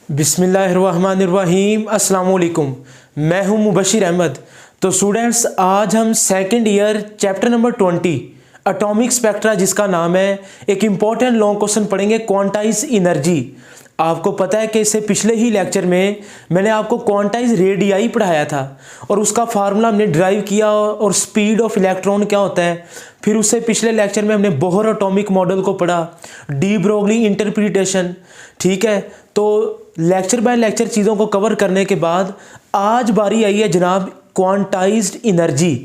बिस्मिल्लाहिर्रहमानिर्रहीम अस्सलाम वालेकुम। मैं हूं मुबशिर अहमद। तो स्टूडेंट्स, आज हम second year chapter number 20 atomic spectra, जिसका नाम है, एक इम्पॉर्टेंट लॉन्ग क्वेश्चन पढ़ेंगे, क्वांटाइज एनर्जी। आपको पता है कि इससे पिछले ही लेक्चर में मैंने आपको क्वांटाइज रेडियाई पढ़ाया था और उसका फार्मूला हमने ड्राइव किया और स्पीड ऑफ इलेक्ट्रॉन क्या होता है। फिर उससे पिछले लेक्चर में हमने बोहर एटॉमिक मॉडल को पढ़ा, डी ब्रोगली इंटरप्रिटेशन। ठीक है, तो लेक्चर बाय लेक्चर चीज़ों को कवर करने के बाद आज बारी आई है जनाब क्वांटाइज्ड एनर्जी।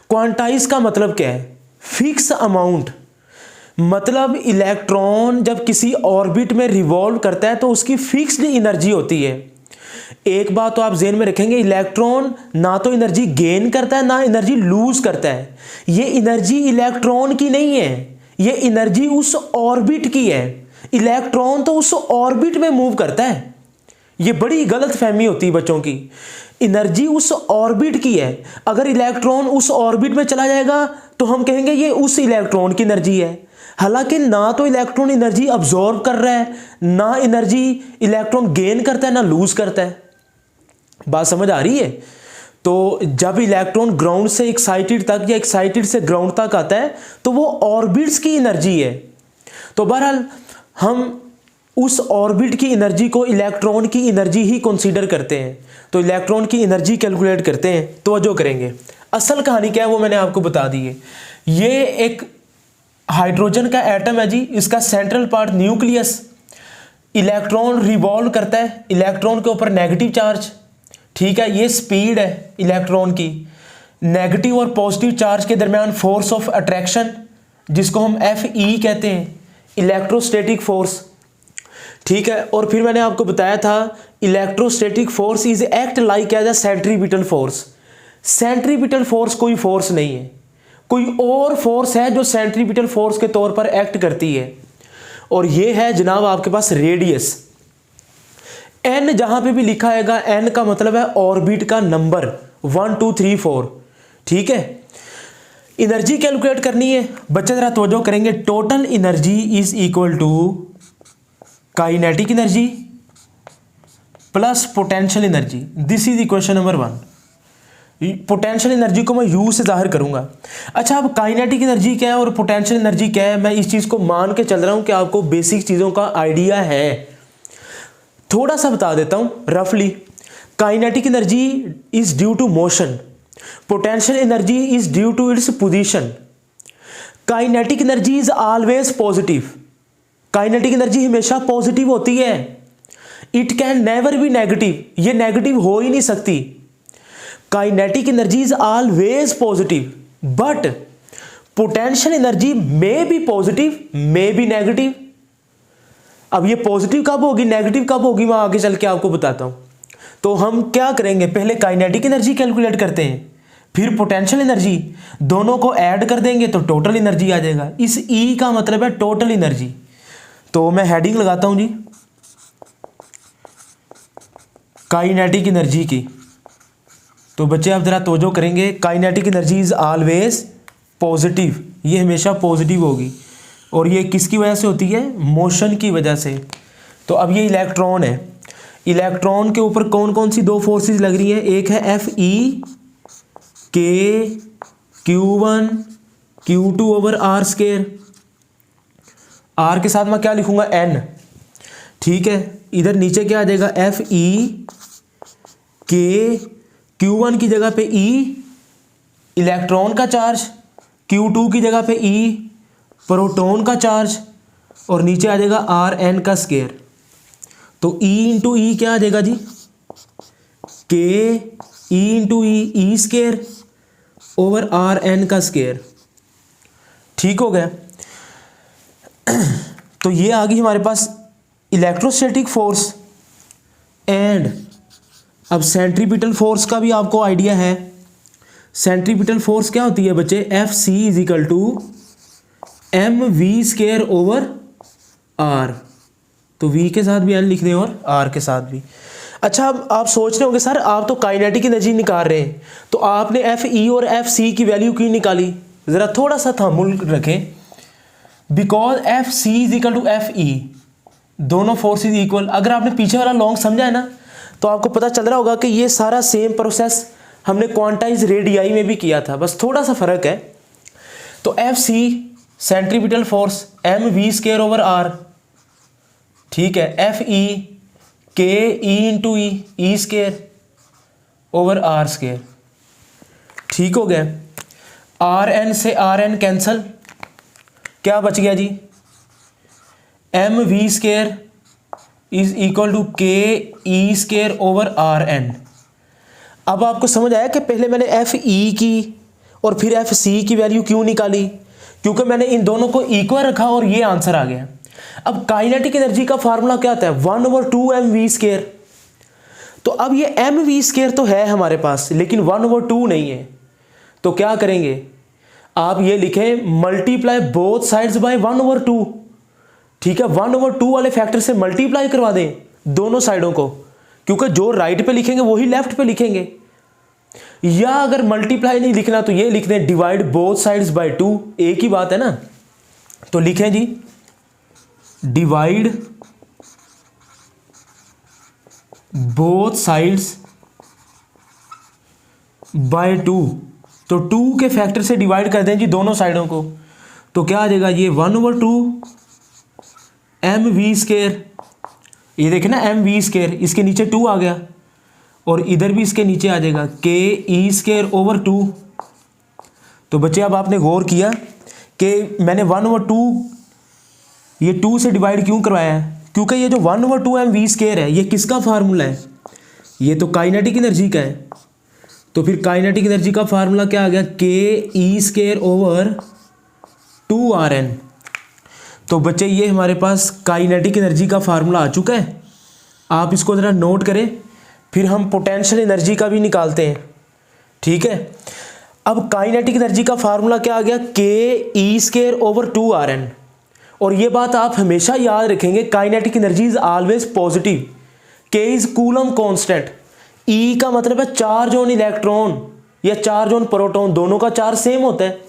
क्वांटाइज का मतलब क्या है? Fix amount. मतलब इलेक्ट्रॉन जब किसी ऑर्बिट में रिवॉल्व करता है तो उसकी फिक्स्ड एनर्जी होती है। एक बात तो आप ज़हन में रखेंगे, इलेक्ट्रॉन ना तो एनर्जी गेन करता है ना एनर्जी लूज करता है। ये एनर्जी इलेक्ट्रॉन की नहीं है, ये एनर्जी उस ऑर्बिट की है। इलेक्ट्रॉन तो उस ऑर्बिट में मूव करता है। ये बड़ी गलत फहमी होती है बच्चों की। एनर्जी उस ऑर्बिट की है। अगर इलेक्ट्रॉन उस ऑर्बिट में चला जाएगा तो हम कहेंगे ये उस इलेक्ट्रॉन की एनर्जी है। हालांकि ना तो इलेक्ट्रॉन एनर्जी अब्जॉर्ब कर रहा है, ना एनर्जी इलेक्ट्रॉन गेन करता है, ना लूज करता है। बात समझ आ रही है? तो जब इलेक्ट्रॉन ग्राउंड से एक्साइटेड तक या एक्साइटेड से ग्राउंड तक आता है तो वो ऑर्बिट्स की एनर्जी है। तो बहरहाल हम उस ऑर्बिट की एनर्जी को इलेक्ट्रॉन की एनर्जी ही कंसीडर करते हैं। तो इलेक्ट्रॉन की एनर्जी कैलकुलेट करते हैं। तो जो करेंगे, असल कहानी क्या है वो मैंने आपको बता दी है। ये एक हाइड्रोजन का एटम है जी, इसका central part nucleus. Electron revolve करता है, इलेक्ट्रॉन के ऊपर नेगेटिव चार्ज। ठीक है, ये स्पीड है इलेक्ट्रॉन की। नेगेटिव और पॉजिटिव चार्ज के दरमियान फोर्स ऑफ अट्रैक्शन, जिसको हम Fe कहते हैं, इलेक्ट्रोस्टैटिक फोर्स। ठीक है, और फिर मैंने आपको बताया था electrostatic force is act like as a centripetal force. Centripetal force कोई फोर्स नहीं है, कोई और फोर्स है जो सेंट्रीपिटल फोर्स के तौर पर एक्ट करती है, और ये है जनाब आपके पास रेडियस। एन जहां पे भी लिखा आएगा, एन का मतलब है ऑर्बिट का नंबर 1 2 3 4। ठीक है, एनर्जी कैलकुलेट करनी है। बच्चे जरा तवज्जो करेंगे। Total energy is equal to kinetic energy plus potential energy. This is equation number 1। Potential energy को मैं यू से जाहिर करूंगा। अच्छा, अब काइनेटिक एनर्जी क्या है और पोटेंशियल एनर्जी क्या है, मैं इस चीज को मान के चल रहा हूं कि आपको बेसिक चीजों का आइडिया है। थोड़ा सा बता देता हूं रफली। Kinetic energy is due to motion, potential energy is due to its position. Kinetic energy is always positive. Kinetic energy हमेशा पॉजिटिव होती है। It can never be negative, ये नेगेटिव हो ही नहीं सकती। Kinetic energy is always positive, but potential energy may be positive may be negative. अब ये पॉजिटिव कब होगी नेगेटिव कब होगी मैं आगे चल के आपको बताता हूं। तो हम क्या करेंगे, पहले काइनेटिक एनर्जी कैलकुलेट करते हैं, फिर पोटेंशियल एनर्जी, दोनों को ऐड कर देंगे तो टोटल एनर्जी आ जाएगा। इस ई का मतलब है टोटल एनर्जी। तो मैं हेडिंग लगाता हूं जी काइनेटिक एनर्जी की। तो बच्चे आप जरा तवज्जो करेंगे, kinetic energy is always positive, ये हमेशा पॉजिटिव होगी। और ये किसकी वजह से होती है? मोशन की वजह से। तो अब ये इलेक्ट्रॉन है, इलेक्ट्रॉन के ऊपर कौन कौन सी दो फोर्सेस लग रही है? एक है Fe के Q1 Q2 over R square. Are के साथ मैं क्या लिखूंगा? N। ठीक है, इधर नीचे क्या आ जाएगा? Fe के Q1 की जगह पे E इलेक्ट्रॉन का चार्ज, Q2 की जगह पे E प्रोटॉन का चार्ज, और नीचे आ जाएगा Rn का स्केयर। तो E इंटू ई क्या आ जाएगा जी? के E into E square over Rn का स्केयर। ठीक हो गया? तो ये आ गई हमारे पास इलेक्ट्रोस्टैटिक फोर्स। एंड अब सेंट्रीपिटल फोर्स का भी आपको आइडिया है। सेंट्रीपिटल फोर्स क्या होती है बच्चे? Fc is equal to mv square over r। तो v के साथ भी n लिख दें और r के साथ भी। अच्छा, अब आप सोच रहे होंगे सर आप तो काइनेटिक एनर्जी निकाल रहे हैं, तो आपने Fe और Fc की वैल्यू क्यों निकाली? जरा थोड़ा सा तहम्मुल रखें। Because Fc is equal to Fe। दोनों फोर्सेस इक्वल। अगर आपने पीछे वाला लॉन्ग समझा है ना तो आपको पता चल रहा होगा कि ये सारा सेम प्रोसेस हमने क्वांटाइज रेडियाई में भी किया था, बस थोड़ा सा फर्क है। तो F C centripetal force M V square over R, ठीक है। F E K E into E square over R square, ठीक हो गया। आर एन से आर एन कैंसल, क्या बच गया जी, M V square is equal to K E square over R N. अब आपको समझ आया कि पहले मैंने एफ ई की और फिर एफ सी की वैल्यू क्यों निकाली, क्योंकि मैंने इन दोनों को इक्वल रखा और ये आंसर आ गया। अब काइनेटिक एनर्जी का फार्मूला क्या होता है, 1/2 एम वी स्केयर। तो अब ये एम वी स्केयर तो है हमारे पास लेकिन 1/2 नहीं है, तो क्या करेंगे, आप ये लिखें मल्टीप्लाई बोथ साइड्स बाय 1/2, ठीक है। 1/2 वाले फैक्टर से मल्टीप्लाई करवा दें दोनों साइडों को, क्योंकि जो राइट पे लिखेंगे वही लेफ्ट पे लिखेंगे। या अगर मल्टीप्लाई नहीं लिखना तो ये लिख दें डिवाइड बोथ साइड्स बाय 2, एक ही बात है ना। तो लिखें जी डिवाइड बोथ साइड्स बाय 2, तो 2 के फैक्टर से डिवाइड कर दें जी दोनों साइडों को, तो क्या आ जाएगा ये 1/2 एम वी स्केयर, ये देखें ना एम वी स्केयर, इसके नीचे 2 आ गया और इधर भी इसके नीचे आ जाएगा के ई स्केयर ओवर 2। तो बच्चे अब आपने गौर किया कि मैंने 1/2 ये 2 से डिवाइड क्यों करवाया है, क्योंकि ये जो 1/2 एम वी स्केयर है ये किसका फार्मूला है, ये तो काइनेटिक एनर्जी का है। तो फिर काइनेटिक एनर्जी का फार्मूला क्या आ गया, के E square over 2 R N. तो बच्चे ये हमारे पास काइनेटिक एनर्जी का फार्मूला आ चुका है, आप इसको ज़रा नोट करें। फिर हम पोटेंशियल एनर्जी का भी निकालते हैं, ठीक है। अब काइनेटिक एनर्जी का फार्मूला क्या आ गया, के E square over 2 R N. और ये बात आप हमेशा याद रखेंगे, kinetic energy is always positive, के इज कूलम कांस्टेंट, ई का मतलब है चार्ज ऑन इलेक्ट्रॉन या चार्ज ऑन प्रोटॉन, दोनों का चार्ज सेम होता है।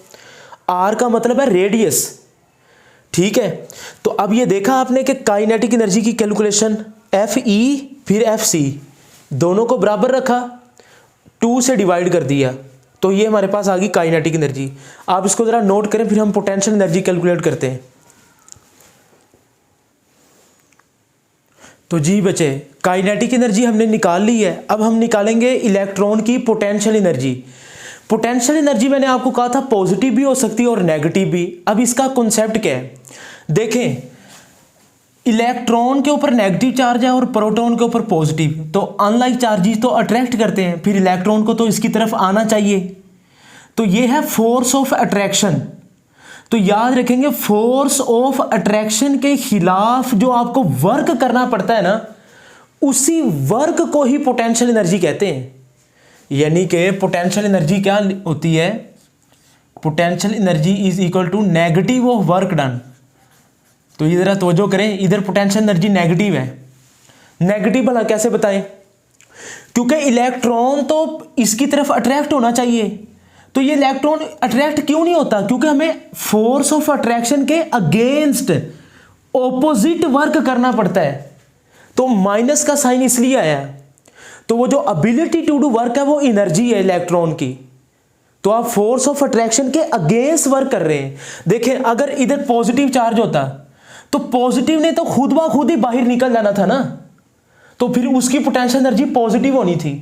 आर का मतलब है रेडियस, ठीक है। तो अब ये देखा आपने कि काइनेटिक एनर्जी की कैलकुलेशन एफ ई फिर एफ सी दोनों को बराबर रखा, 2 से डिवाइड कर दिया, तो ये हमारे पास आ गई काइनेटिक एनर्जी। आप इसको जरा नोट करें, फिर हम पोटेंशियल एनर्जी कैलकुलेट करते हैं। तो जी बच्चे काइनेटिक एनर्जी हमने निकाल ली है, अब हम निकालेंगे इलेक्ट्रॉन की पोटेंशियल एनर्जी। पोटेंशियल एनर्जी मैंने आपको कहा था पॉजिटिव भी हो सकती है और नेगेटिव भी। अब इसका कॉन्सेप्ट क्या है, देखें इलेक्ट्रॉन के ऊपर नेगेटिव चार्ज है और प्रोटॉन के ऊपर पॉजिटिव, तो अनलाइक चार्जेस तो अट्रैक्ट करते हैं, फिर इलेक्ट्रॉन को तो इसकी तरफ आना चाहिए। तो ये है फोर्स ऑफ अट्रैक्शन। तो याद रखेंगे फोर्स ऑफ अट्रैक्शन के खिलाफ जो आपको वर्क करना पड़ता है ना, उसी वर्क को ही पोटेंशियल एनर्जी कहते हैं। यानी कि पोटेंशियल एनर्जी क्या होती है, potential energy is equal to negative of work done. तो ये जरा तवज्जो करें, इधर पोटेंशियल एनर्जी नेगेटिव है। नेगेटिव भला कैसे बताएं, क्योंकि इलेक्ट्रॉन तो इसकी तरफ अट्रैक्ट होना चाहिए, तो ये इलेक्ट्रॉन अट्रैक्ट क्यों नहीं होता, क्योंकि हमें फोर्स ऑफ अट्रैक्शन के अगेंस्ट ऑपोजिट वर्क करना पड़ता है। तो माइनस का साइन इसलिए आया, तो वो जो एबिलिटी टू डू वर्क है वो एनर्जी है इलेक्ट्रॉन की, तो आप फोर्स ऑफ अट्रैक्शन के अगेंस्ट वर्क कर रहे हैं। देखें अगर इधर पॉजिटिव चार्ज होता तो पॉजिटिव ने तो खुद ब खुद ही बाहर निकल जाना था ना, तो फिर उसकी पोटेंशियल एनर्जी पॉजिटिव होनी थी।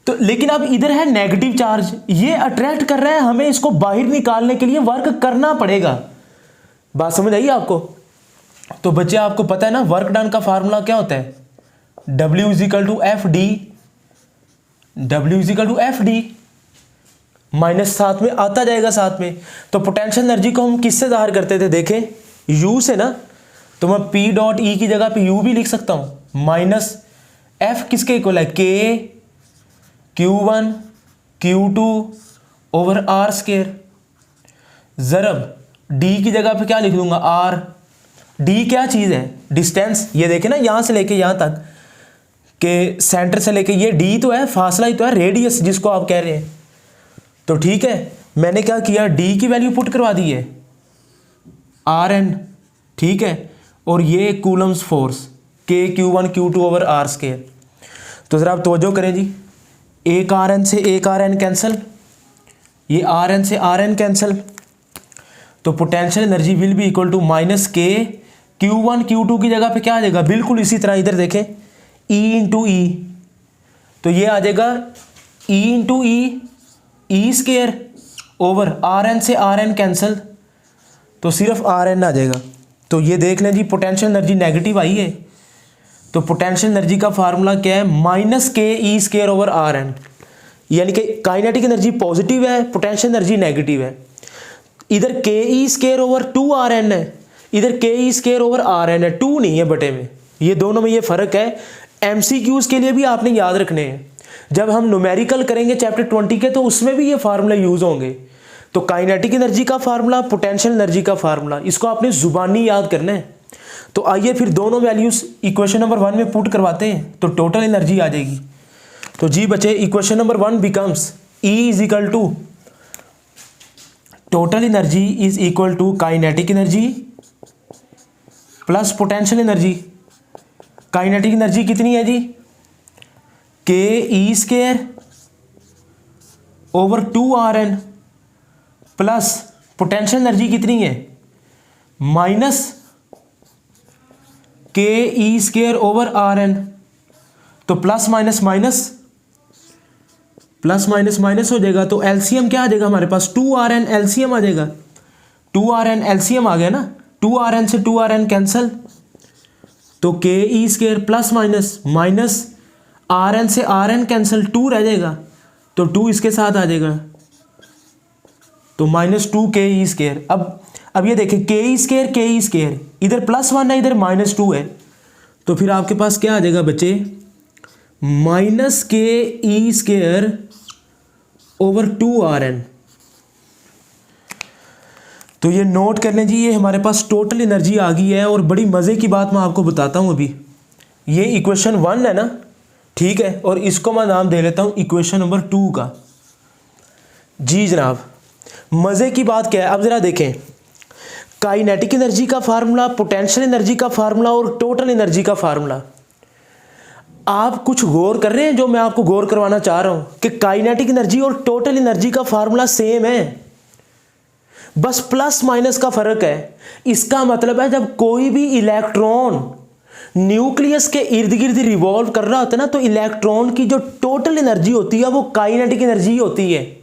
तो लेकिन अब इधर है नेगेटिव चार्ज, ये अट्रैक्ट कर रहा है, हमें इसको बाहर निकालने के लिए वर्क करना पड़ेगा। बात समझ आई आपको। तो बच्चे आपको पता है ना वर्क डन का फार्मूला क्या होता है, W is equal to F D, W is equal to F D, minus साथ में आता जाएगा साथ में। तो पोटेंशियल एनर्जी को हम किससे जाहिर करते थे, देखें U से ना, तो मैं P डॉट ई की जगह पे U भी लिख सकता हूं, माइनस F किसके इक्वल है, K Q1 Q2 over R square, जरब D की जगह पे क्या लिख दूंगा R। D क्या चीज़ है, डिस्टेंस। ये देखें ना यहां से लेके यहां तक के सेंटर से लेके, ये D तो है, फासला ही तो है, रेडियस जिसको आप कह रहे हैं। तो ठीक है, मैंने क्या किया, D की वैल्यू पुट करवा दी है RN, ठीक है, और ये coulomb's force Q1 Q2 over R square. तो ज़रा आप तवज्जो करें जी, एक आर एन से एक आर एन कैंसिल, ये आर एन से आर एन कैंसिल, तो potential energy will be equal to minus K Q1 Q2 की जगह पे क्या आ जाएगा, बिल्कुल इसी तरह इधर देखें E इंटू ई, तो ये आ जाएगा E into E square over R N से आर एन कैंसिल, तो सिर्फ आर एन आ जाएगा। तो ये देख लें जी पोटेंशियल एनर्जी नेगेटिव आई है, तो पोटेंशियल एनर्जी का फार्मूला क्या है, minus K E square over R N, यानी कि काइनेटिक एनर्जी पॉजिटिव है, पोटेंशियल एनर्जी नेगेटिव है। इधर के E square over 2 R N है, इधर के E square over R N है, 2 नहीं है बटे में, ये दोनों में ये फ़र्क है। एमसीक्यूज़ के लिए भी आपने याद रखने हैं, जब हम न्यूमेरिकल करेंगे चैप्टर 20 के तो उसमें भी ये फार्मूला यूज़ होंगे। तो काइनेटिक एनर्जी का फार्मूला, पोटेंशियल एनर्जी का फार्मूला, इसको आपने ज़ुबानी याद करना है। तो आइए फिर दोनों वैल्यूज़ इक्वेशन नंबर 1 में पुट करवाते हैं, तो टोटल एनर्जी आ जाएगी। तो जी बच्चे, equation number 1 becomes E is equal to total energy is equal to kinetic energy plus potential energy. Kinetic energy कितनी है जी, K E square over 2 R N plus potential energy कितनी है, minus K E square over R N, तो plus minus minus हो जाएगा। तो LCM क्या आ जाएगा हमारे पास, 2Rn एलसीएम आ जाएगा, 2Rn एलसीएम आ गया ना, 2Rn से 2Rn कैंसल, तो के E square plus minus Rn से Rn कैंसल, 2 रह जाएगा, तो 2 इसके साथ आ जाएगा, तो -2 के ई स्केयर। अब ये देखें के ई स्केयर इधर +1 है, इधर -2 है, तो फिर आपके पास क्या आ जाएगा बच्चे, minus K E square over 2Rn। तो ये नोट कर लें जी, ये हमारे पास टोटल एनर्जी आ गई है। और बड़ी मज़े की बात मैं आपको बताता हूँ, अभी ये इक्वेशन 1 है ना, ठीक है, और इसको मैं नाम दे लेता हूँ इक्वेशन नंबर 2 का। जी जनाब, मज़े की बात क्या है, अब ज़रा देखें, काइनेटिक एनर्जी का फार्मूला, पोटेंशियल एनर्जी का फार्मूला और टोटल एनर्जी का फार्मूला, आप कुछ गौर कर रहे हैं जो मैं आपको गौर करवाना चाह रहा हूं कि काइनेटिक एनर्जी और टोटल एनर्जी का फार्मूला सेम है, बस प्लस माइनस का फर्क है। इसका मतलब है जब कोई भी इलेक्ट्रॉन न्यूक्लियस के इर्द गिर्द रिवॉल्व कर रहा होता है ना, तो इलेक्ट्रॉन की जो टोटल एनर्जी होती है वो काइनेटिक एनर्जी होती है।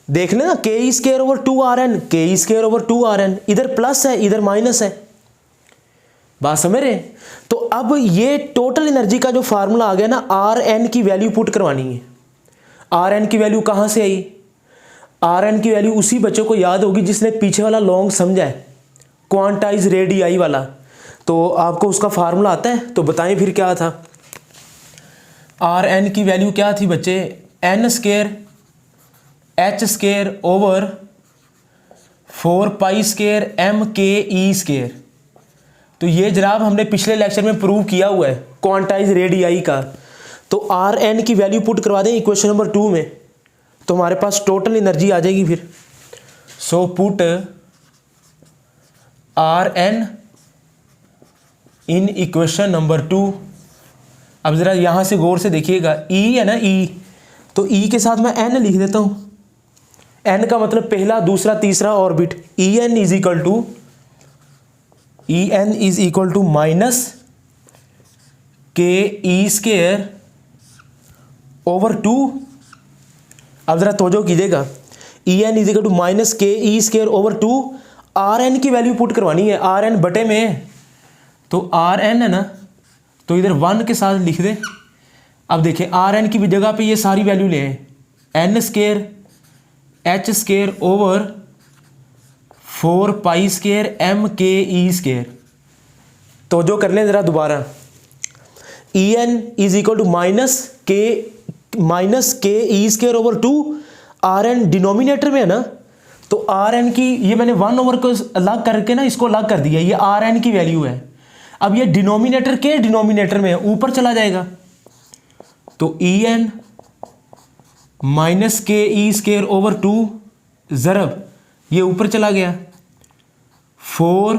देख लेना, के ई स्केयर ओवर 2Rn, के ई स्केयर ओवर 2Rn, इधर प्लस है इधर माइनस है, बात समझ रहे हैं। तो अब ये टोटल एनर्जी का जो फार्मूला आ गया ना, Rn की वैल्यू पुट करवानी है। Rn की वैल्यू कहां से आई, Rn की वैल्यू उसी बच्चों को याद होगी जिसने पीछे वाला लॉन्ग समझा है, क्वांटाइज रेडियाई वाला, तो आपको उसका फार्मूला आता है, तो बताएं फिर क्या था। Rn की वैल्यू क्या थी बच्चे, n square h square over 4 pi square m के ई स्केयर। तो ये जनाब हमने पिछले लेक्चर में प्रूव किया हुआ है क्वांटाइज रेडियाई का। तो Rn की वैल्यू पुट करवा दें इक्वेशन नंबर 2 में, तो हमारे पास टोटल एनर्जी आ जाएगी फिर। So put Rn in equation number 2। अब ज़रा यहाँ से गौर से देखिएगा, E है ना, E, तो E के साथ मैं n लिख देता हूँ, n का मतलब पहला दूसरा तीसरा orbit. En is equal to minus K E square over 2। अब ज़रा तवज्जो कीजिएगा, En is equal to minus K E square over 2। Rn की वैल्यू पुट करवानी है, Rn बटे में है, तो Rn है ना, तो इधर 1 के साथ लिख दे। अब देखें Rn की भी जगह पे ये सारी वैल्यू ले आए, n square h square over 4 pi square m के ई स्केयर। तो जो कर लें ज़रा दोबारा, En is equal to minus K E square over 2। Rn denominator में है ना, तो Rn की ये मैंने 1 ओवर को अलग करके ना इसको अलग कर दिया, ये Rn की वैल्यू है। अब ये डिनोमिनेटर के डिनोमिनेटर में है, ऊपर चला जाएगा, तो En minus K E square over 2 ज़रब ये ऊपर चला गया 4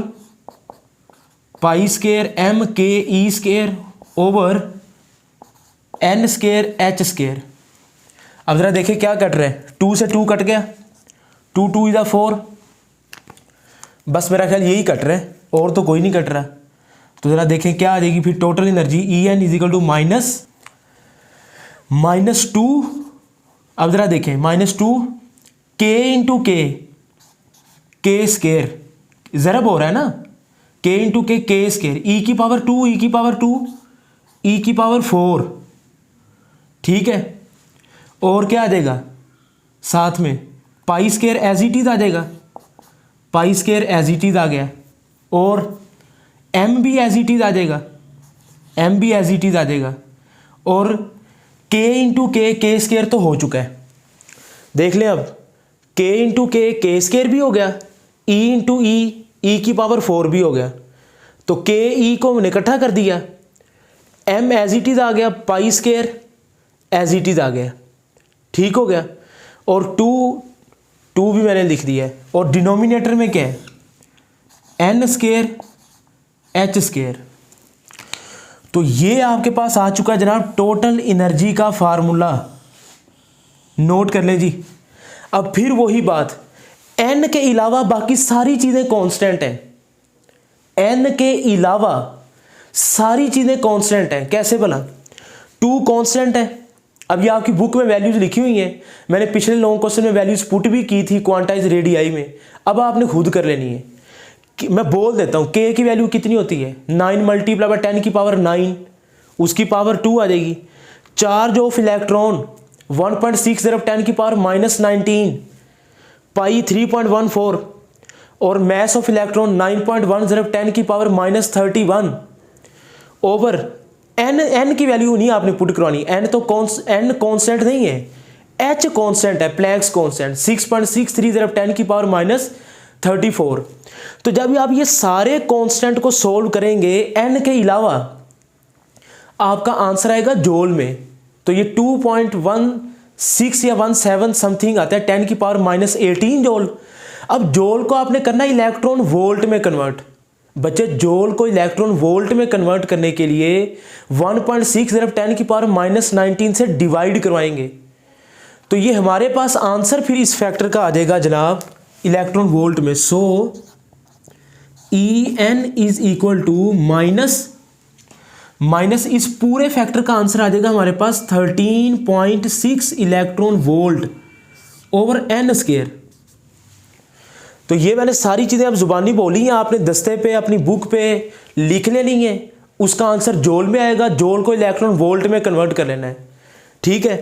पाई square M K E square over N square H square. अब ज़रा देखें क्या कट रहा है, 2 से 2 कट गया, 2 2 इज़ 4, बस मेरा ख्याल यही कट रहा है और तो कोई नहीं कट रहा। तो ज़रा देखें क्या आ जाएगी फिर total energy E N is equal to minus 2। अब ज़रा देखें -2 के इंटू के स्केयर ज़रब हो रहा है ना, के इंटू के स्केयर ई की पावर 2 ई की पावर 2 ई की पावर 4, ठीक है। और क्या आ जाएगा साथ में pi square as it is आ जाएगा, pi square as it is आ गया, और एम भी एज इट इज आ जाएगा, एम भी एज इट इज आ जाएगा, और के इंटू के स्केयर तो हो चुका है, देख लें। अब के इंटू के स्केयर भी हो गया, ई इंटू ई की पावर 4 भी हो गया, तो के ई को हमने इकट्ठा कर दिया, एम एज इट इज आ गया, pi square as it is आ गया, ठीक हो गया। और 2 भी मैंने लिख दिया है, और डिनोमिनेटर में क्या है एन स्केयर एच स्केयर। तो ये आपके पास आ चुका है जनाब टोटल एनर्जी का फार्मूला, नोट कर लें जी। अब फिर वही बात, एन के अलावा बाकी सारी चीज़ें कांस्टेंट हैं, एन के अलावा सारी चीज़ें कांस्टेंट हैं। कैसे भला, 2 कांस्टेंट है। अब ये आपकी बुक में वैल्यूज लिखी हुई हैं, मैंने पिछले लॉन्ग क्वेश्चन में वैल्यूज पुट भी की थी क्वांटाइज रेडियाई में, अब आपने खुद कर लेनी है। मैं बोल देता हूँ के की वैल्यू कितनी होती है 9 मल्टीप्लाई बाय 10 की पावर 9, उसकी पावर 2 आ जाएगी। चार्ज ऑफ इलेक्ट्रॉन 1.6 ज़रब 10 की पावर -19, पाई 3.14, और मैस ऑफ इलेक्ट्रॉन 9.1 ज़रब 10 की पावर -31 ओवर एन की वैल्यू नहीं आपने पुट करवानी, एन तो एन कॉन्स्टेंट नहीं है, एच कॉन्स्टेंट है, प्लैंक्स कॉन्स्टेंट 6.63 ज़रब 10 की पावर -34। तो जब आप ये सारे कांस्टेंट को सोल्व करेंगे एन के अलावा, आपका आंसर आएगा जूल में। तो ये 2.16 या 17 समथिंग आता है 10 की पावर -18 जूल। अब जूल को आपने करना इलेक्ट्रॉन वोल्ट में कन्वर्ट। बच्चे जूल को इलेक्ट्रॉन वोल्ट में कन्वर्ट करने के लिए 1.6 ज़रब 10 की पावर -19 से डिवाइड करवाएंगे। तो ये हमारे पास आंसर फिर इस फैक्टर का आ जाएगा जनाब इलेक्ट्रॉन वोल्ट में। So E N is equal to minus इस पूरे फैक्टर का आंसर आ जाएगा हमारे पास 13.6 electron volt over N square. तो ये मैंने सारी चीज़ें अब जुबानी बोली हैं, आपने दस्ते पे अपनी बुक पे लिख लेनी है, उसका आंसर जूल में आएगा, जूल को इलेक्ट्रॉन वोल्ट में कन्वर्ट कर लेना है, ठीक है।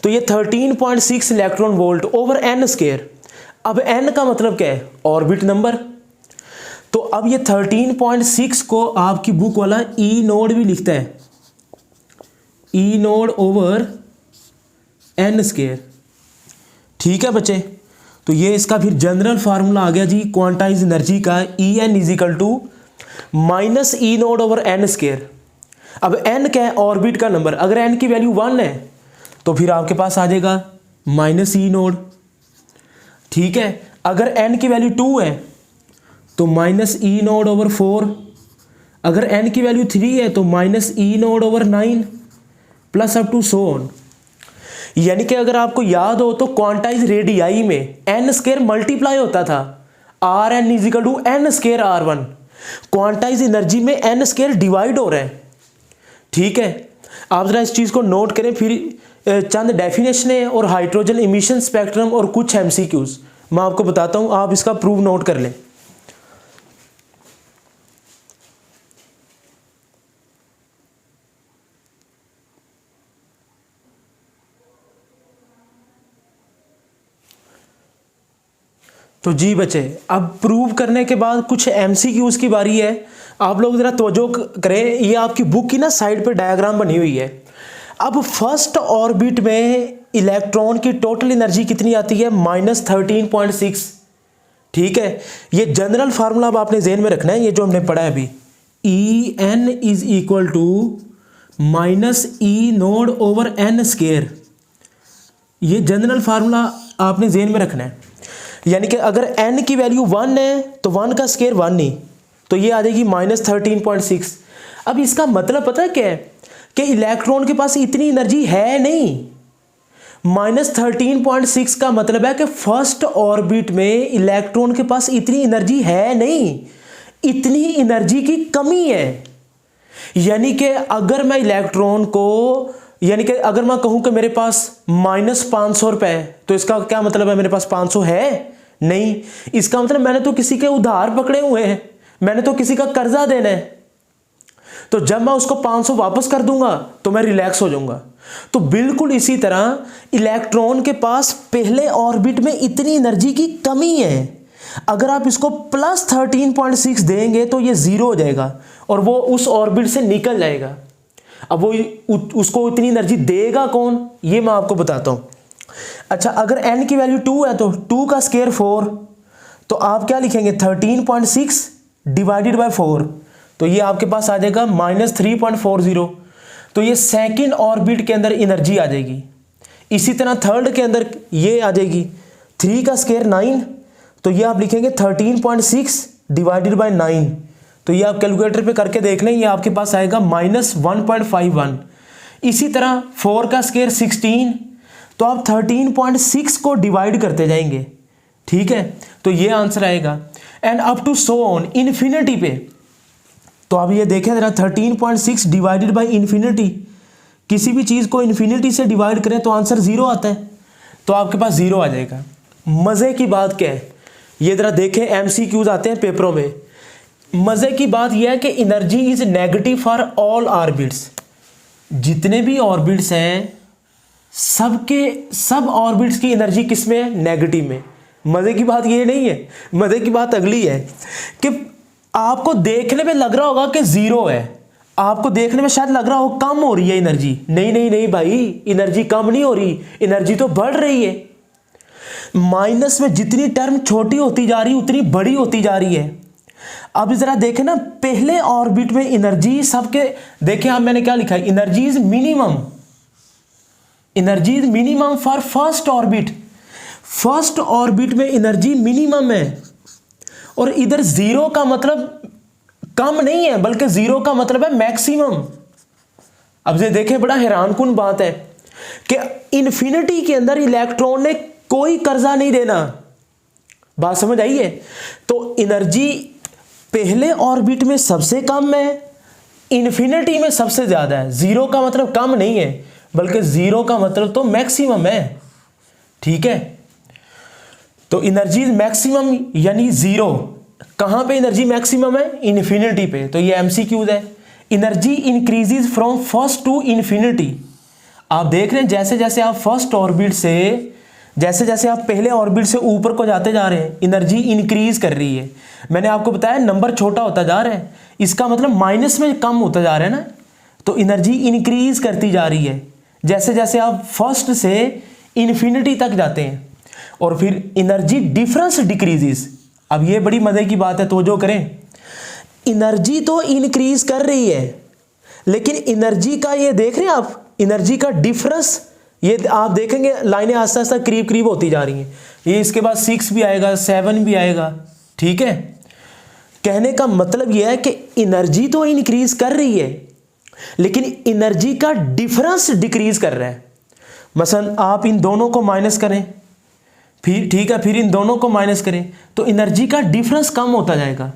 तो ये 13.6 electron volt over N square. अब एन का मतलब क्या है, ऑर्बिट नंबर। तो अब ये 13.6 को आपकी बुक वाला ई नोड भी लिखता है, E nought over N square, ठीक है बच्चे। तो ये इसका फिर जनरल फार्मूला आ गया जी क्वांटाइज एनर्जी का, E N is equal to minus E nought over N square. अब एन क्या है, ऑर्बिट का नंबर। अगर एन की वैल्यू 1 है तो फिर आपके पास आ जाएगा माइनस ई नोड, ठीक है। अगर एन की वैल्यू 2 है तो माइनस ई नोड ओवर 4, अगर एन की वैल्यू 3 है तो minus E nought over 9 plus up to so on. यानी कि अगर आपको याद हो तो क्वांटाइज रेडियाई में एन स्केयर मल्टीप्लाई होता था, R N is equal to N square R one. Quantize energy में एन स्केयर डिवाइड हो रहा है, ठीक है। आप जरा इस चीज़ को नोट करें। फिर चंद डेफिनेशन है और हाइड्रोजन इमिशन स्पेक्ट्रम और कुछ एमसीक्यूज मैं आपको बताता हूं, आप इसका प्रूफ नोट कर लें। तो जी बच्चे, अब प्रूव करने के बाद कुछ एमसीक्यूज की बारी है। आप लोग ज़रा तवज्जो करें, ये आपकी बुक की ना साइड पे डायग्राम बनी हुई है। अब फर्स्ट ऑर्बिट में इलेक्ट्रॉन की टोटल एनर्जी कितनी आती है, -13.6, ठीक है। ये जनरल फार्मूला अब आपने जेहन में रखना है, ये जो हमने पढ़ा है अभी, E N is equal to minus E nought over N square. ये जनरल फार्मूला आपने जेहन में रखना है। यानी कि अगर n की वैल्यू 1 है तो 1 का स्केयर 1 ही, तो ये आ जाएगी -13.6। अब इसका मतलब पता है क्या है कि इलेक्ट्रॉन के पास इतनी एनर्जी है नहीं। -13.6 का मतलब है कि फर्स्ट ऑर्बिट में इलेक्ट्रॉन के पास इतनी एनर्जी है नहीं, इतनी एनर्जी की कमी है। यानी कि अगर मैं इलेक्ट्रॉन को, यानी कि अगर मैं कहूं कि मेरे पास -500 रुपए, तो इसका क्या मतलब है मेरे पास 500 है नहीं। इसका मतलब मैंने तो किसी के उधार पकड़े हुए हैं, मैंने तो किसी का कर्जा देना है। तो जब मैं उसको 500 वापस कर दूंगा तो मैं रिलैक्स हो जाऊंगा। तो बिल्कुल इसी तरह इलेक्ट्रॉन के पास पहले ऑर्बिट में इतनी एनर्जी की कमी है। अगर आप इसको +13.6 देंगे तो ये 0 हो जाएगा और वो उस ऑर्बिट से निकल जाएगा। अब वो उसको इतनी एनर्जी देगा कौन, ये मैं आपको बताता हूं। अच्छा, अगर n की वैल्यू 2 है तो 2 का स्क्वायर 4, तो आप क्या लिखेंगे 13.6 डिवाइडेड बाय 4, तो ये आपके पास आ जाएगा -3.40। तो ये सेकंड ऑर्बिट के अंदर एनर्जी आ जाएगी। इसी तरह थर्ड के अंदर ये आ जाएगी 3 का स्क्वायर 9, तो ये आप लिखेंगे 13.6 डिवाइडेड बाय 9, तो ये आप कैलकुलेटर पे करके देख लें, ये आपके पास आएगा -1.51। इसी तरह 4 का स्क्वायर 16, तो आप 13.6 को डिवाइड करते जाएंगे, ठीक है, तो ये आंसर आएगा। And up to so on infinity पे, तो अब ये देखें जरा 13.6 डिवाइडेड बाय इन्फिनिटी, किसी भी चीज़ को इन्फिनिटी से डिवाइड करें तो आंसर 0 आता है, तो आपके पास 0 आ जाएगा। मज़े की बात क्या है, ये जरा देखें, MCQs आते हैं पेपरों में। मज़े की बात यह है कि energy is negative for all orbits. जितने भी ऑर्बिट्स हैं सब ऑर्बिट्स की एनर्जी किस में है, नेगेटिव में। मज़े की बात ये नहीं है, मज़े की बात अगली है कि आपको देखने में लग रहा होगा कि 0 है, आपको देखने में शायद लग रहा हो कम हो रही है एनर्जी। नहीं नहीं नहीं भाई, एनर्जी कम नहीं हो रही, एनर्जी तो बढ़ रही है। माइनस में जितनी टर्म छोटी होती जा रही उतनी बड़ी होती जा रही है। अब जरा देखें ना, पहले ऑर्बिट में एनर्जी सबके, देखें आप मैंने क्या लिखा है, energy is minimum for first orbit. First orbit में एनर्जी मिनिमम है, और इधर 0 का मतलब कम नहीं है, बल्कि 0 का मतलब है मैक्सिमम। अब ये देखें, बड़ा हैरानकुन बात है कि इन्फिनिटी के अंदर इलेक्ट्रॉन ने कोई कर्जा नहीं देना। बात समझ आई है? तो एनर्जी पहले ऑर्बिट में सबसे कम है, इन्फिनिटी में सबसे ज्यादा है। 0 का मतलब कम नहीं है, बल्कि 0 का मतलब तो मैक्सिमम है, ठीक है। तो एनर्जी मैक्सिमम यानी 0, कहां पे एनर्जी मैक्सिमम है, इन्फिनिटी पे। तो ये MCQs है। Energy increases from first to infinity. आप देख रहे हैं जैसे जैसे आप फर्स्ट ऑर्बिट से, जैसे जैसे आप पहले ऑर्बिट से ऊपर को जाते जा रहे हैं, एनर्जी इंक्रीज कर रही है। मैंने आपको बताया नंबर छोटा होता जा रहा है, इसका मतलब माइनस में कम होता जा रहा है ना, तो एनर्जी इंक्रीज करती जा रही है जैसे जैसे आप फर्स्ट से इन्फिनिटी तक जाते हैं। और फिर एनर्जी डिफरेंस डिक्रीजेस। अब ये बड़ी मजे की बात है, तो जो करें, एनर्जी तो इंक्रीज कर रही है, लेकिन एनर्जी का ये देख रहे हैं आप, एनर्जी का डिफरेंस, ये आप देखेंगे लाइनें आस्ते आस्ते करीब करीब होती जा रही हैं। ये इसके बाद 6 भी आएगा, 7 भी आएगा, ठीक है। कहने का मतलब यह है कि एनर्जी तो इंक्रीज कर रही है, लेकिन एनर्जी का डिफरेंस डिक्रीज कर रहा है। मसलन आप इन दोनों को माइनस करें, फिर ठीक है, फिर इन दोनों को माइनस करें, तो एनर्जी का डिफरेंस कम होता जाएगा।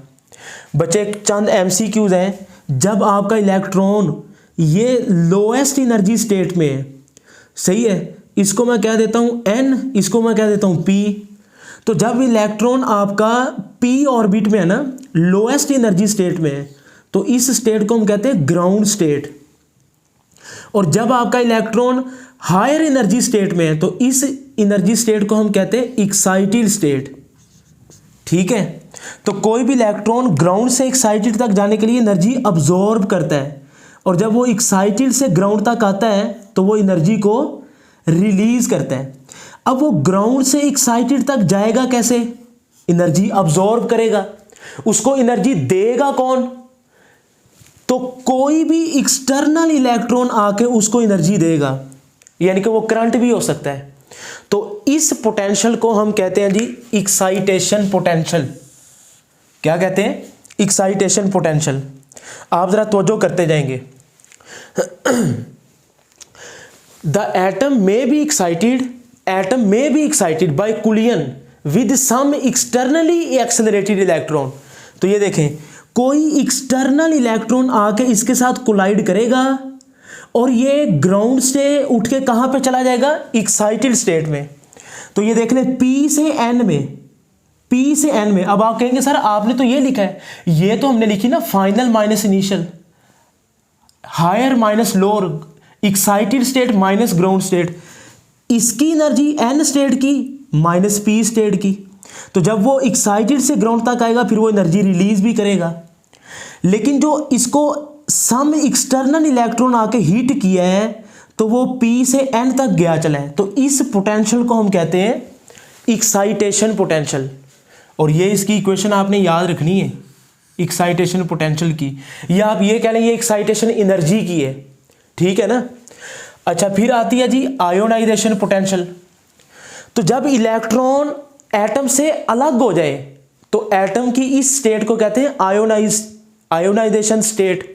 बच्चे चंद MCQs हैं। जब आपका इलेक्ट्रॉन ये लोएस्ट एनर्जी स्टेट में है, सही है, इसको मैं क्या देता हूं N, इसको मैं क्या देता हूं P। तो जब इलेक्ट्रॉन आपका P ऑर्बिट में है ना, लोएस्ट एनर्जी स्टेट में है, तो इस स्टेट को हम कहते हैं ग्राउंड स्टेट। और जब आपका इलेक्ट्रॉन हायर एनर्जी स्टेट में है, तो इस एनर्जी स्टेट को हम कहते हैं एक्साइटेड स्टेट, ठीक है। तो कोई भी इलेक्ट्रॉन ग्राउंड से एक्साइटेड तक जाने के लिए एनर्जी अब्जॉर्ब करता है, और जब वो एक्साइटेड से ग्राउंड तक आता है तो वो एनर्जी को रिलीज करता है। अब वो ग्राउंड से एक्साइटेड तक जाएगा कैसे, एनर्जी अब्जॉर्ब करेगा। उसको एनर्जी देगा कौन, तो कोई भी एक्सटर्नल इलेक्ट्रॉन आके उसको एनर्जी देगा, यानी कि वो करंट भी हो सकता है। तो इस पोटेंशियल को हम कहते हैं जी एक्साइटेशन पोटेंशियल। क्या कहते हैं, एक्साइटेशन पोटेंशियल। आप ज़रा तवज्जो करते जाएंगे। The atom may be excited by collision with some externally accelerated electron. तो ये देखें, कोई एक्सटर्नल इलेक्ट्रॉन आके इसके साथ कोलाइड करेगा और ये ग्राउंड से उठ के कहां पे चला जाएगा, एक्साइटेड स्टेट में। तो ये देख लें P से N में। अब आप कहेंगे सर आपने तो ये लिखा है, ये तो हमने लिखी ना final minus initial, higher minus lower, excited state minus ground state. इसकी एनर्जी N स्टेट की माइनस P स्टेट की। तो जब वो एक्साइटेड से ग्राउंड तक आएगा फिर वो एनर्जी रिलीज भी करेगा। लेकिन जो इसको सम एक्सटर्नल इलेक्ट्रॉन आके हीट किया है तो वो P से N तक गया चला है। तो इस पोटेंशियल को हम कहते हैं एक्साइटेशन पोटेंशियल। और ये इसकी इक्वेशन आपने याद रखनी है एक्साइटेशन पोटेंशियल की, या आप ये कह लें ये एक्साइटेशन एनर्जी की है, ठीक है ना। अच्छा, फिर आती है जी आयोनाइजेशन पोटेंशियल। तो जब इलेक्ट्रॉन एटम से अलग हो जाए तो एटम की इस स्टेट को कहते हैं आयोनाइजेशन स्टेट।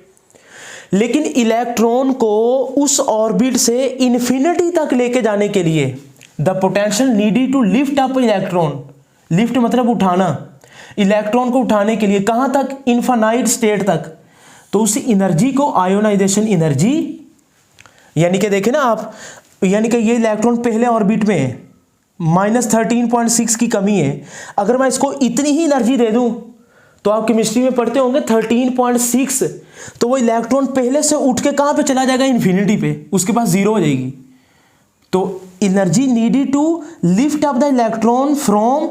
लेकिन इलेक्ट्रॉन को उस ऑर्बिट से इन्फिनिटी तक लेके जाने के लिए the potential needed to lift up electron, lift मतलब उठाना, इलेक्ट्रॉन को उठाने के लिए कहां तक, इनफाइनाइट स्टेट तक। तो उस एनर्जी को आयोनाइजेशन एनर्जी, यानी कि देखें ना आप, यानी कि ये इलेक्ट्रॉन पहले ऑर्बिट में है, -13.6 की कमी है। अगर मैं इसको इतनी ही एनर्जी दे दूं तो आप केमिस्ट्री में पढ़ते होंगे 13.6, तो वो इलेक्ट्रॉन पहले से उठ के कहां पे चला जाएगा, इन्फिनिटी पे, उसके पास जीरो हो जाएगी। तो energy needed to lift up the electron from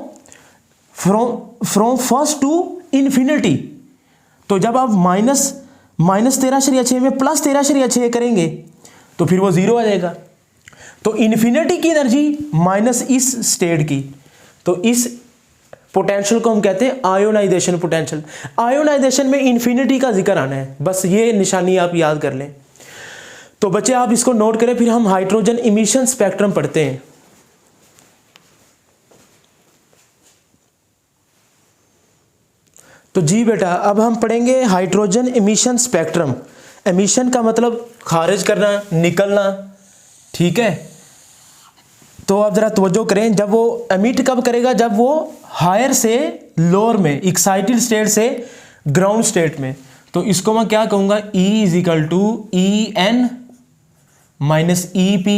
first to infinity. तो जब आप -13.6 में +13.6 करेंगे तो फिर वो जीरो आ जाएगा। तो इन्फिनिटी की एनर्जी माइनस इस स्टेट की। तो इस पोटेंशियल को हम कहते हैं आयोनाइजेशन पोटेंशियल। आयोनाइजेशन में इन्फिनिटी का जिक्र आना है, बस ये निशानी आप याद कर लें। तो बच्चे आप इसको नोट करें। फिर हम हाइड्रोजन इमिशन स्पेक्ट्रम पढ़ते हैं। तो जी बेटा, अब हम पढ़ेंगे हाइड्रोजन इमिशन स्पेक्ट्रम। एमिशन का मतलब खारिज करना, निकलना, ठीक है। तो आप जरा तवज्जो करें, जब वो एमिट कब करेगा, जब वो हायर से लोअर में, एक्साइटेड स्टेट से ग्राउंड स्टेट में। तो इसको मैं क्या कहूँगा, E = EN - EP,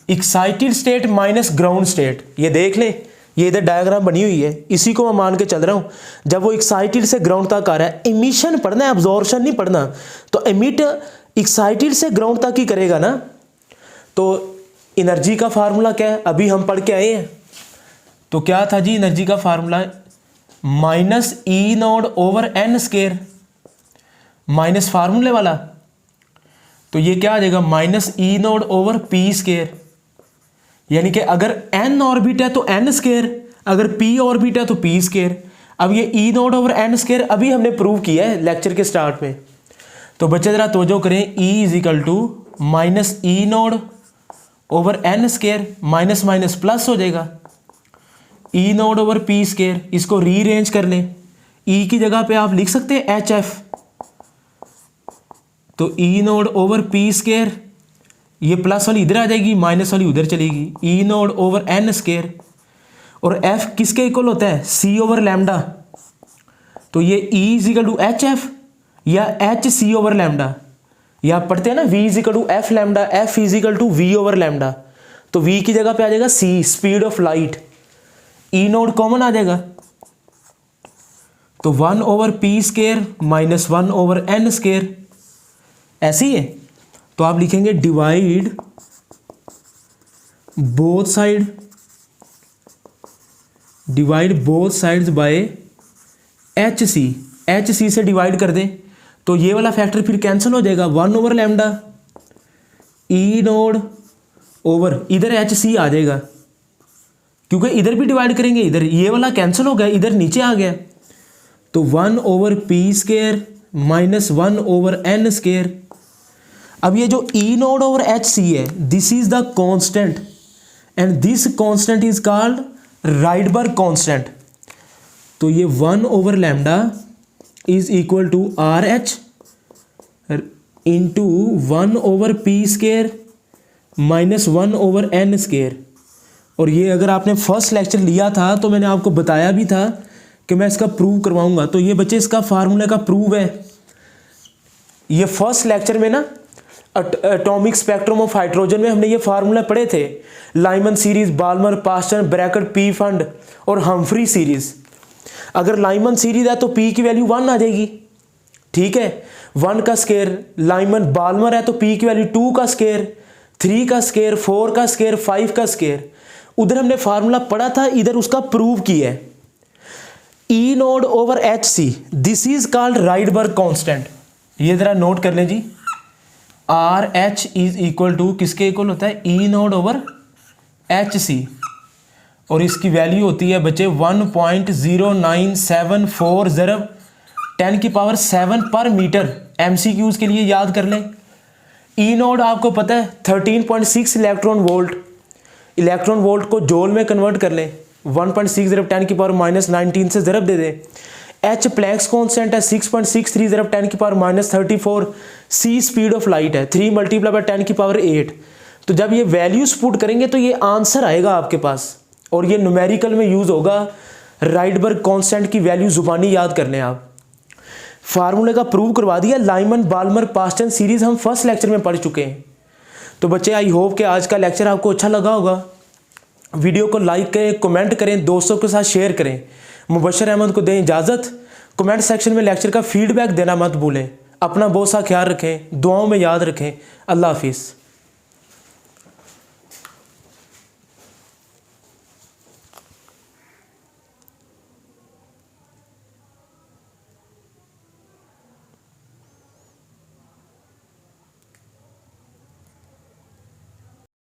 excited state minus ground state. ये देख ले, ये इधर डायग्राम बनी हुई है, इसी को मैं मान के चल रहा हूँ। जब वो एक्साइटेड से ग्राउंड तक आ रहा है, एमिशन पढ़ना है, अब्जॉर्प्शन नहीं पढ़ना। तो एमिट एक्साइटेड से ग्राउंड तक ही करेगा ना। तो एनर्जी का फार्मूला क्या है, अभी हम पढ़ के आए हैं। तो क्या था जी एनर्जी का फार्मूला, -E0/n², माइनस फार्मूले वाला। तो ये क्या आ जाएगा, -E0/p²। यानी कि अगर n ऑर्बिट है तो n², अगर p ऑर्बिट है तो p²। अब ये E0/n² अभी हमने प्रूव किया है लेक्चर के स्टार्ट में। तो बच्चे जरा तवज्जो करें, E = -E0/n², minus minus plus हो जाएगा, E0/p²। इसको रीअरेंज कर लें, E की जगह पे आप लिख सकते हैं HF। तो E0/p², ये प्लस वाली इधर आ जाएगी, माइनस वाली उधर चलेगी, E0/n²। और F किसके इक्वल होता है, C/λ। तो ये E = HF या HC/λ, या आप पढ़ते हैं ना V = F⁻, F = V/λ। तो V की जगह पे आ जाएगा C, speed of light. E0 common आ जाएगा, तो 1/p² - 1/n², ऐसी है। तो आप लिखेंगे divide both sides by HC। HC से डिवाइड कर दें तो ये वाला फैक्टर फिर कैंसिल हो जाएगा, 1/λ E0 इधर HC आ जाएगा, क्योंकि इधर भी डिवाइड करेंगे, इधर ये वाला कैंसिल हो गया, इधर नीचे आ गया। तो 1/p² - 1/n²। अब ये जो E0/HC है, this is the constant and this constant is called Rydberg constant. तो ये 1/λ is equal to RH into 1/p² minus 1/n²। और ये अगर आपने फर्स्ट लेक्चर लिया था तो मैंने आपको बताया भी था कि मैं इसका प्रूव करवाऊंगा। तो ये बच्चे इसका फार्मूला का प्रूव है। ये फर्स्ट लेक्चर में ना एटॉमिक स्पेक्ट्रम ऑफ हाइड्रोजन में हमने ये फार्मूला पढ़े थे, Lyman series, Balmer, Paschen, Brackett, Pfund और हम्फ्री सीरीज। अगर लाइमन सीरीज है तो पी की वैल्यू 1 आ जाएगी, ठीक है, 1 का स्केयर। लाइमन बाल्मर है तो पी की वैल्यू 2 का स्केयर, 3 का स्केयर, 4 का स्केयर, 5 का स्केयर। उधर हमने फार्मूला पढ़ा था, इधर उसका प्रूव किया है। E0/hc this is called Rydberg constant. ये जरा नोट कर लें जी, RH इज इक्वल टू किसके इक्वल होता है, E0/hc। और इसकी वैल्यू होती है बच्चे 1.0974 ज़रब 10⁻7 पर मीटर। MCQs के लिए याद कर लें। E0 आपको पता है 13.6 इलेक्ट्रॉन वोल्ट। इलेक्ट्रॉन वोल्ट को जूल में कन्वर्ट कर लें, 1.6 ज़रब 10⁻−19 से ज़रब दे दें। H प्लैंक्स कांस्टेंट है 6.63 ज़रब 10⁻34। C स्पीड ऑफ लाइट है 3 × 10⁸। तो जब ये वैल्यूज पुट करेंगे तो ये आंसर आएगा आपके पास, और ये न्यूमेरिकल में यूज होगा। राइडबर्ग कांस्टेंट की वैल्यू जुबानी याद कर लें आप। फार्मूले का प्रूव करवा दिया। लाइमन, बाल्मर, पास्टन सीरीज हम फर्स्ट लेक्चर में पढ़ चुके हैं। तो बच्चे आई होप कि आज का लेक्चर आपको अच्छा लगा होगा। वीडियो को लाइक करें, कमेंट करें, दोस्तों के साथ शेयर करें। मुबशर अहमद को दें इजाज़त। कमेंट सेक्शन में लेक्चर का फीडबैक देना मत भूलें। अपना बहुत सा ख्याल रखें, दुआओं में याद रखें। अल्लाह हाफिज़।